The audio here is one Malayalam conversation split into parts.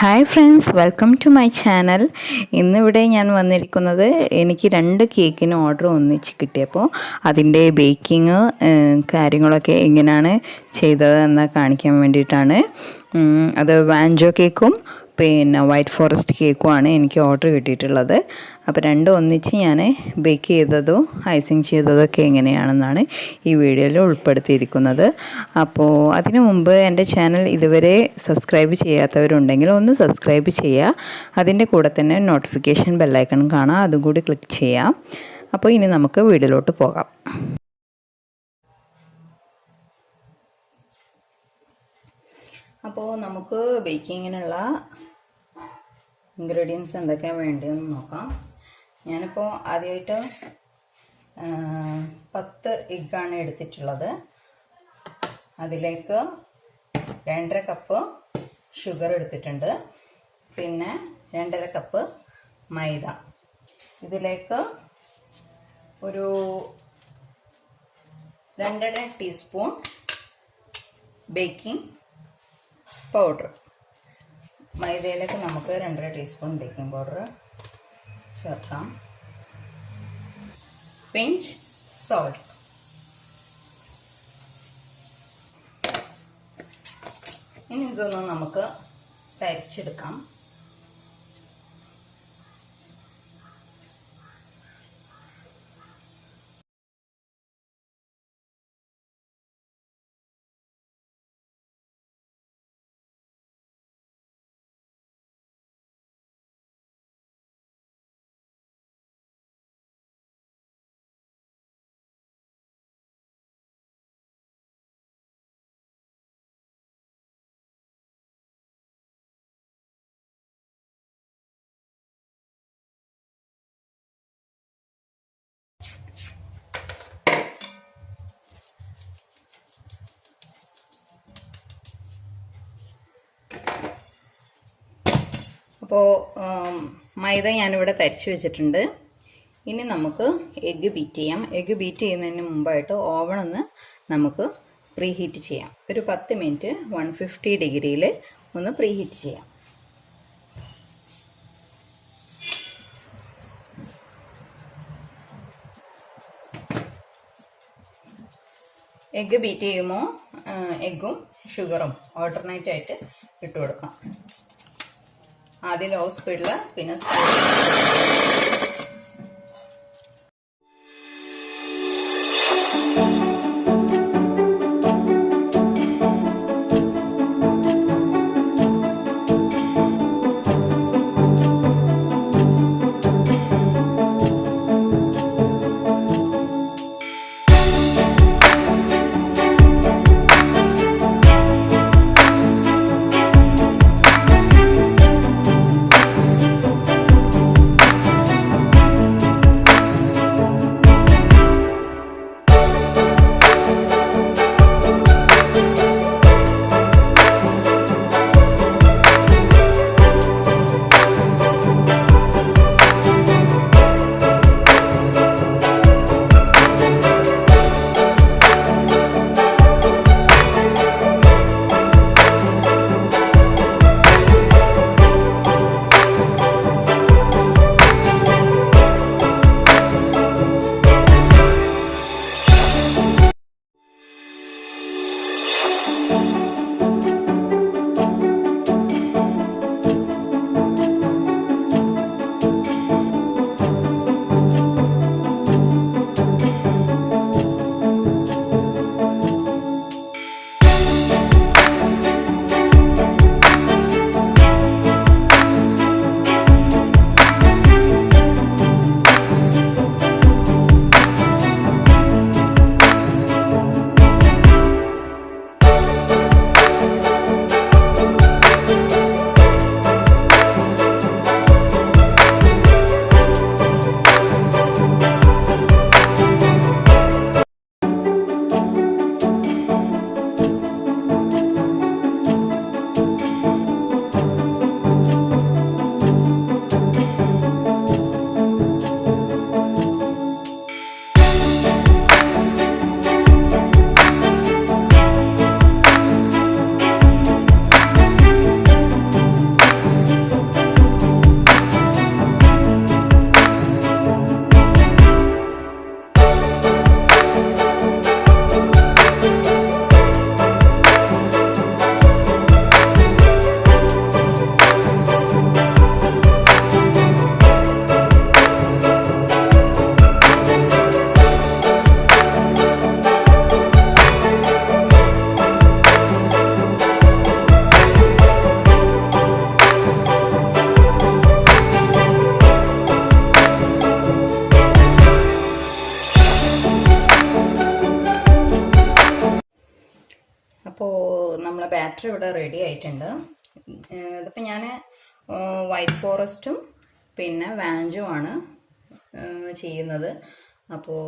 Hi friends, welcome to my channel. ഇന്നിവിടെ ഞാൻ വന്നിരിക്കുന്നത് എനിക്ക് 2 കേക്കിന് ഓർഡർ ഒന്നിച്ച് കിട്ടിയപ്പോൾ അതിൻ്റെ ബേക്കിങ് കാര്യങ്ങളൊക്കെ എങ്ങനെയാണ് ചെയ്തതെന്ന് കാണിക്കാൻ വേണ്ടിയിട്ടാണ്. അത് വാൻജോ കേക്കും പിന്നെ വൈറ്റ് ഫോറസ്റ്റ് കേക്കുമാണ് എനിക്ക് ഓർഡർ കിട്ടിയിട്ടുള്ളത്. അപ്പോൾ രണ്ടും ഒന്നിച്ച് ഞാൻ ബേക്ക് ചെയ്തതും ഐസിങ് ചെയ്തതൊക്കെ എങ്ങനെയാണെന്നാണ് ഈ വീഡിയോയിൽ ഉൾപ്പെടുത്തിയിരിക്കുന്നത്. അപ്പോൾ അതിനു മുമ്പ് എൻ്റെ ചാനൽ ഇതുവരെ സബ്സ്ക്രൈബ് ചെയ്യാത്തവരുണ്ടെങ്കിൽ ഒന്ന് സബ്സ്ക്രൈബ് ചെയ്യുക. അതിൻ്റെ കൂടെ തന്നെ നോട്ടിഫിക്കേഷൻ ബെല്ലൈക്കൺ കാണാം, അതും കൂടി ക്ലിക്ക് ചെയ്യാം. അപ്പോൾ ഇനി നമുക്ക് വീഡിയോയിലോട്ട് പോകാം. അപ്പോൾ നമുക്ക് ബേക്കിങ്ങിനുള്ള ഇൻഗ്രീഡിയൻസ് എന്തൊക്കെയാണ് വേണ്ടതെന്ന് നോക്കാം. ഞാനിപ്പോൾ ആദ്യമായിട്ട് 10 എഗ്ഗാണ് എടുത്തിട്ടുള്ളത്. അതിലേക്ക് 2.5 കപ്പ് ഷുഗർ എടുത്തിട്ടുണ്ട്. പിന്നെ 2.5 കപ്പ് മൈദ. ഇതിലേക്ക് ഒരു 2.5 ടീസ്പൂൺ ബേക്കിംഗ് പൗഡർ. മൈദയിലേക്ക് നമുക്ക് 2.5 ടീസ്പൂൺ ബേക്കിംഗ് പൗഡർ ചേർക്കാം. Pinch salt. ഇനി ഇതൊന്ന് നമുക്ക് തരിച്ചെടുക്കാം. അപ്പോൾ മൈദ ഞാനിവിടെ തരിച്ചു വെച്ചിട്ടുണ്ട്. ഇനി നമുക്ക് എഗ്ഗ് ബീറ്റ് ചെയ്യാം. എഗ്ഗ് ബീറ്റ് ചെയ്യുന്നതിന് മുമ്പായിട്ട് ഓവണൊന്ന് നമുക്ക് പ്രീ ഹീറ്റ് ചെയ്യാം. ഒരു 10 മിനിറ്റ് 150 ഡിഗ്രിയിൽ ഒന്ന് പ്രീ ഹീറ്റ് ചെയ്യാം. എഗ്ഗ് ബീറ്റ് ചെയ്യുമ്പോൾ എഗ്ഗും ഷുഗറും ഓൾട്ടർനേറ്റ് ആയിട്ട് ഇട്ട് കൊടുക്കാം. ആദ്യം ലോ സ്പീഡിൽ, പിന്നെ ബാറ്റർ ഇവിടെ റെഡി ആയിട്ടുണ്ട്. ഇതിപ്പോൾ ഞാൻ വൈറ്റ് ഫോറസ്റ്റും പിന്നെ വാഞ്ചുമാണ് ചെയ്യുന്നത്. അപ്പോൾ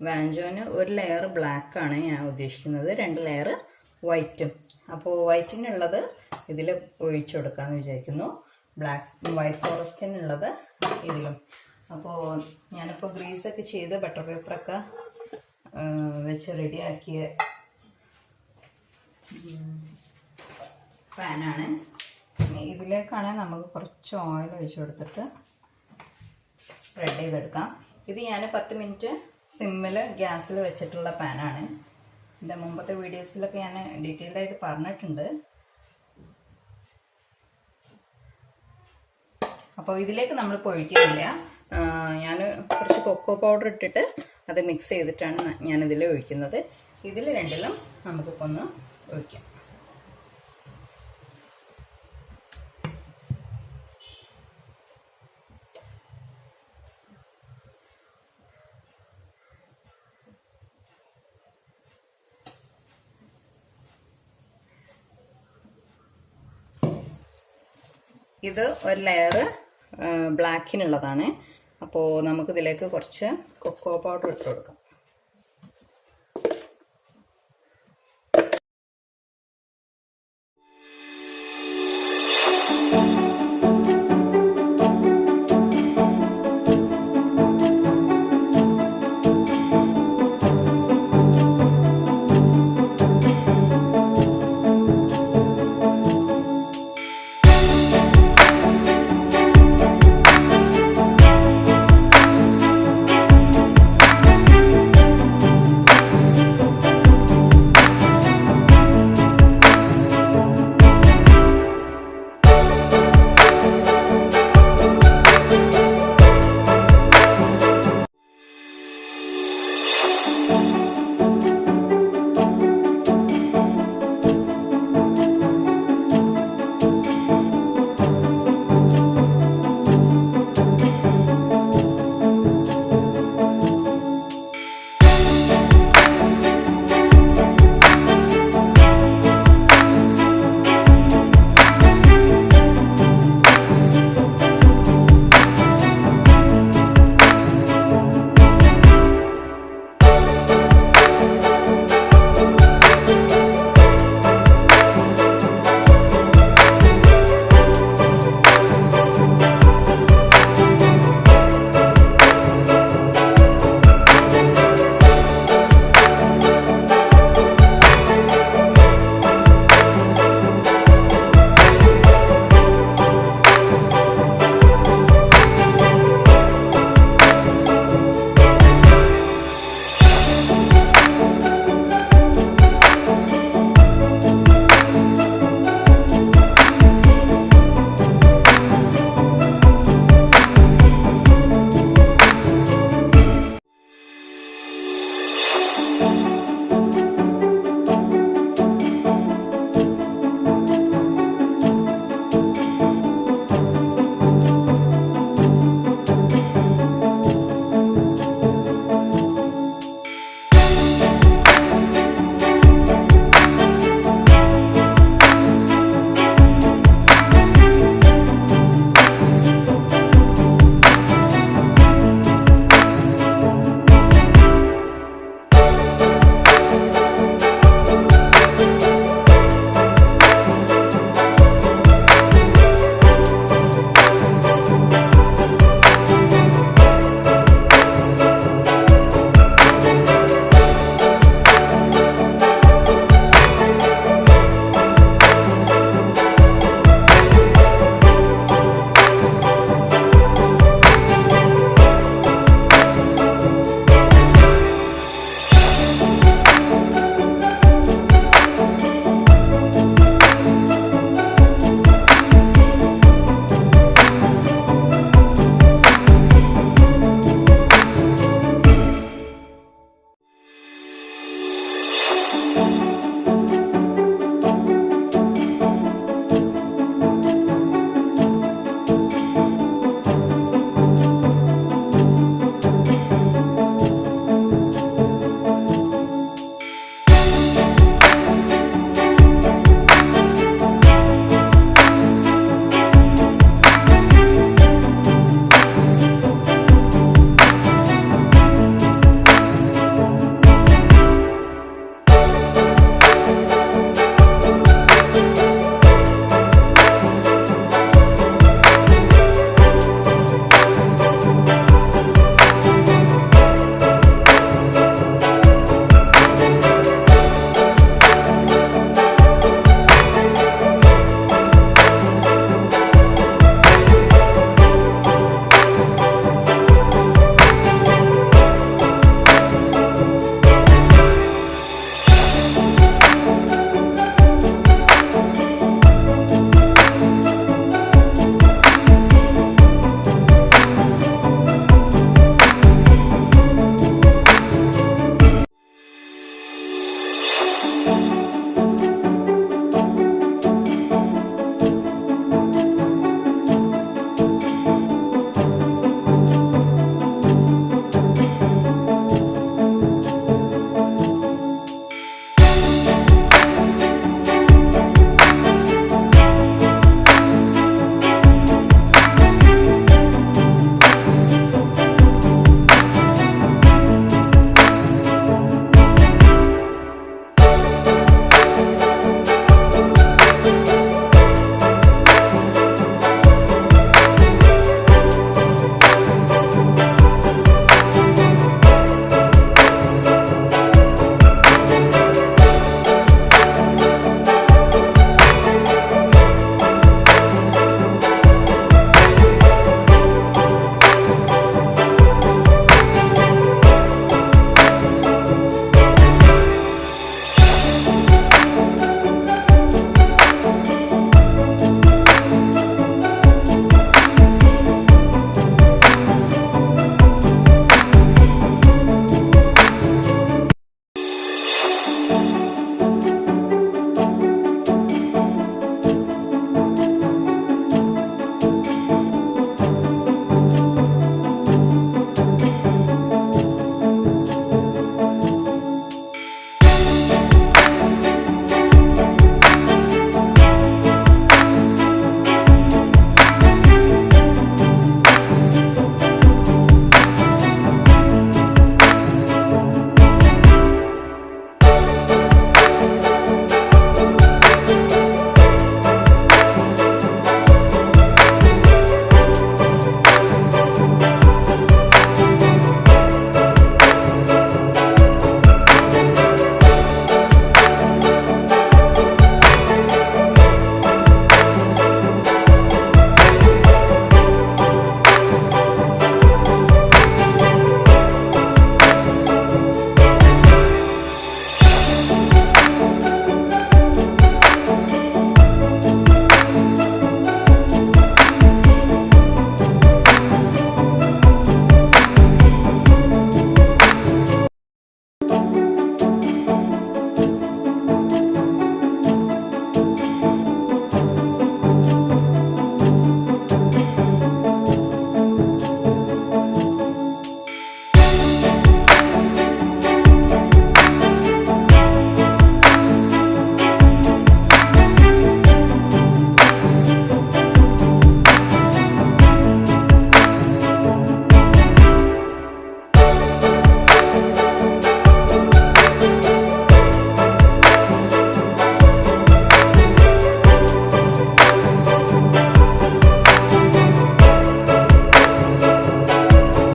വാഞ്ചോന് ഒരു ലെയർ ബ്ലാക്കാണ് ഞാൻ ഉദ്ദേശിക്കുന്നത്, 2 ലെയർ വൈറ്റും. അപ്പോൾ വൈറ്റിനുള്ളത് ഇതിൽ ഒഴിച്ചു കൊടുക്കാമെന്ന് വിചാരിക്കുന്നു, വൈറ്റ് ഫോറസ്റ്റിനുള്ളത് ഇതിലും. അപ്പോൾ ഞാനിപ്പോൾ ഗ്രീസൊക്കെ ചെയ്ത് ബട്ടർ പേപ്പറൊക്കെ വെച്ച് റെഡിയാക്കിയ പാനാണ്. ഇതിലേക്കാണ് നമുക്ക് കുറച്ച് ഓയിൽ ഒഴിച്ചു കൊടുത്തിട്ട് സ്പ്രെഡ് ചെയ്തെടുക്കാം. ഇത് ഞാൻ 10 മിനിറ്റ് സിമ്മിൽ ഗ്യാസിൽ വെച്ചിട്ടുള്ള പാനാണ്. എൻ്റെ മുമ്പത്തെ വീഡിയോസിലൊക്കെ ഞാൻ ഡീറ്റെയിൽഡായിട്ട് പറഞ്ഞിട്ടുണ്ട്. അപ്പോൾ ഇതിലേക്ക് നമ്മൾ ഒഴിക്കുന്നില്ല. ഞാൻ കുറച്ച് കൊക്കോ പൗഡർ ഇട്ടിട്ട് അത് മിക്സ് ചെയ്തിട്ടാണ് ഞാനിതിൽ ഒഴിക്കുന്നത്. ഇതിൽ രണ്ടിലും നമുക്കിപ്പോൾ ഒന്ന് ഒഴിക്കാം. ഇത് ഒരു ലെയർ ബ്ലാക്കിനുള്ളതാണ്. അപ്പോൾ നമുക്കിതിലേക്ക് കുറച്ച് കൊക്കോ പൗഡർ ഇട്ട് കൊടുക്കാം.